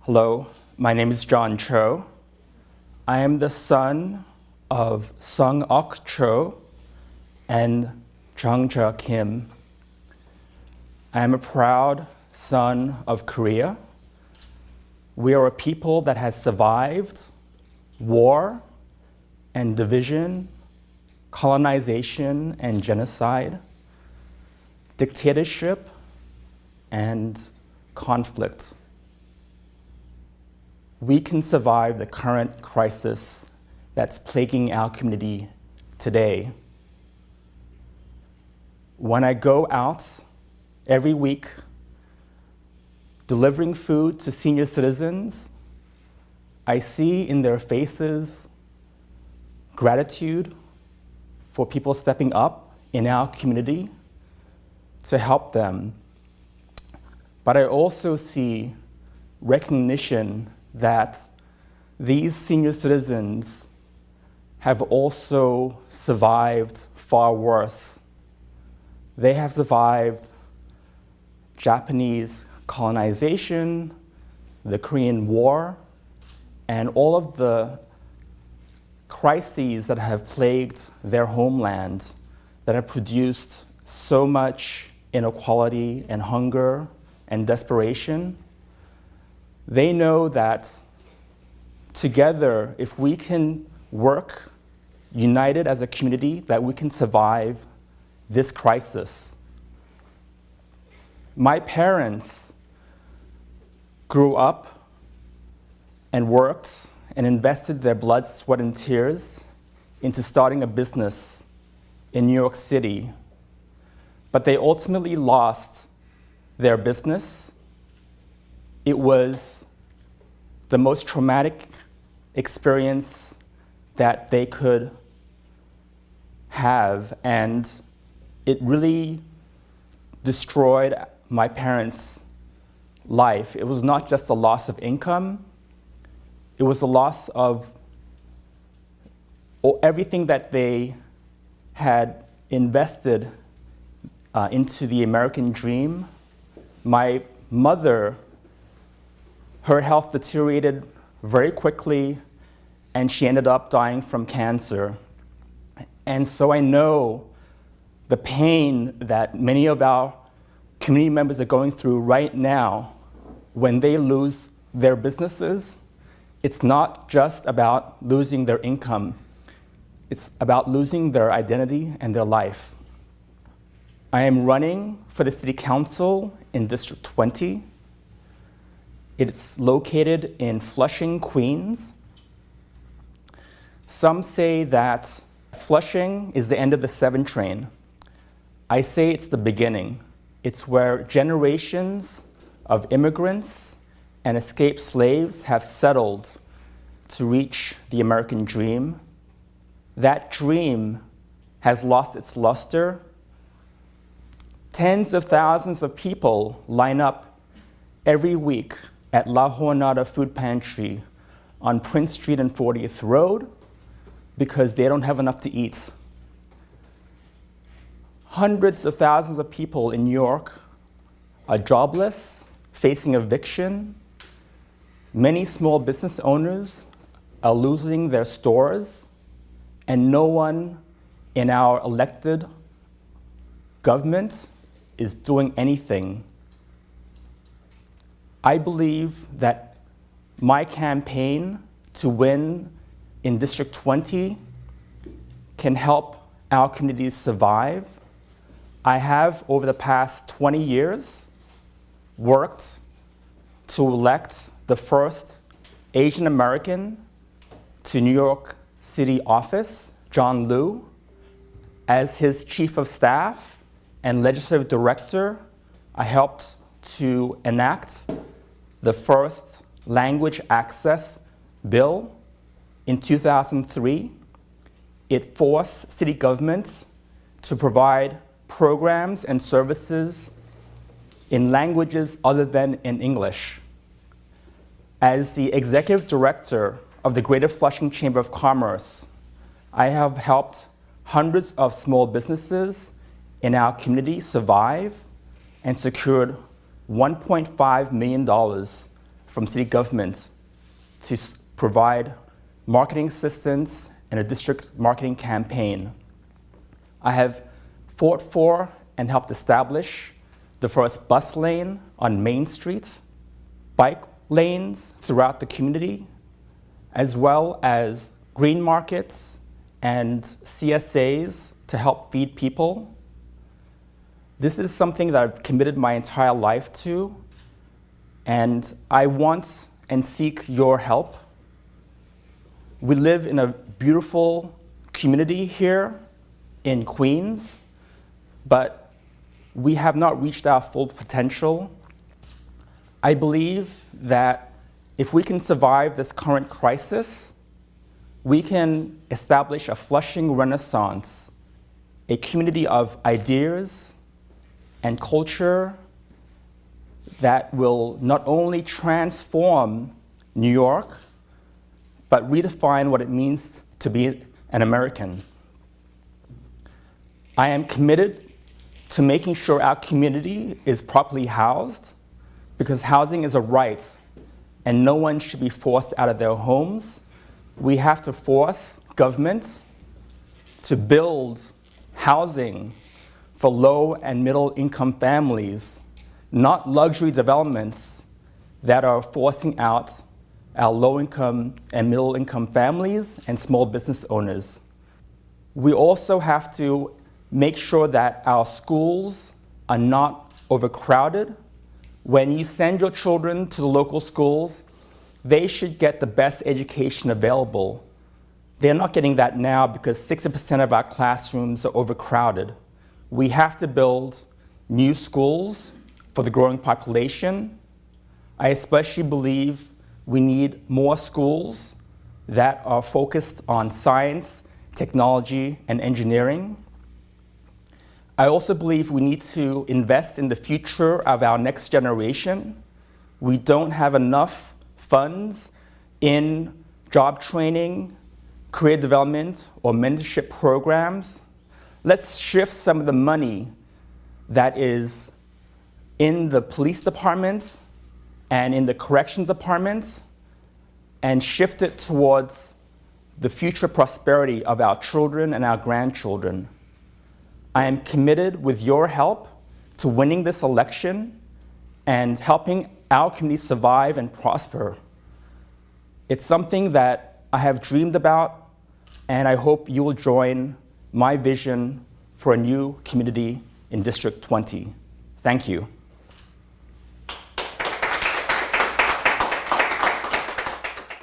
Hello, my name is John Choe. I am the son of Sung Ok Cho and Jung Ja Kim. I am a proud son of Korea. We are a people that has survived war and division, colonization and genocide, dictatorship and conflict. We can survive the current crisis that's plaguing our community today. When I go out every week delivering food to senior citizens, I see in their faces gratitude for people stepping up in our community to help them. But I also see recognition that these senior citizens have also survived far worse. They have survived Japanese colonization, the Korean War, and all of the crises that have plagued their homeland, that have produced so much inequality and hunger and desperation. They know that together, if we can work united as a community, that we can survive this crisis. My parents grew up and worked and invested their blood, sweat, and tears into starting a business in New York City. But they ultimately lost their business. It was the most traumatic experience that they could have, and it really destroyed my parents' life. It was not just a loss of income, it was a loss of everything that they had invested into the American dream. My mother, her health deteriorated very quickly, and she ended up dying from cancer. And so I know the pain that many of our community members are going through right now when they lose their businesses. It's not just about losing their income, it's about losing their identity and their life. I am running for the City Council in District 20. It's located in Flushing, Queens. Some say that Flushing is the end of the 7 train. I say it's the beginning. It's where generations of immigrants and escaped slaves have settled to reach the American dream. That dream has lost its luster. Tens of thousands of people line up every week at La Jornada Food Pantry on Prince Street and 40th Road because they don't have enough to eat. Hundreds of thousands of people in New York are jobless, facing eviction. Many small business owners are losing their stores, and no one in our elected government is doing anything. I believe that my campaign to win in District 20 can help our communities survive. I have, over the past 20 years, worked to elect the first Asian American to New York City office, John Liu, as his chief of staff and legislative director. I helped to enact the first language access bill in 2003. It forced city governments to provide programs and services in languages other than in English. As the executive director of the Greater Flushing Chamber of Commerce, I have helped hundreds of small businesses in our community survive and secured $1.5 million from city government to provide marketing assistance and a district marketing campaign. I have fought for and helped establish the first bus lane on Main Street, bike lanes throughout the community, as well as green markets and CSAs to help feed people. This is something that I've committed my entire life to, and I want and seek your help. We live in a beautiful community here in Queens, but we have not reached our full potential. I believe that if we can survive this current crisis, we can establish a Flushing Renaissance, a community of ideas and culture that will not only transform New York, but redefine what it means to be an American. I am committed to making sure our community is properly housed, because housing is a right and no one should be forced out of their homes. We have to force government to build housing for low and middle income families, not luxury developments that are forcing out our low income and middle income families and small business owners. We also have to make sure that our schools are not overcrowded. When you send your children to the local schools, they should get the best education available. They're not getting that now because 60% of our classrooms are overcrowded. We have to build new schools for the growing population. I especially believe we need more schools that are focused on science, technology, and engineering. I also believe we need to invest in the future of our next generation. We don't have enough funds in job training, career development, or mentorship programs. Let's shift some of the money that is in the police departments and in the corrections departments and shift it towards the future prosperity of our children and our grandchildren. I am committed with your help to winning this election and helping our community survive and prosper. It's something that I have dreamed about, and I hope you will join my vision for a new community in District 20. Thank you.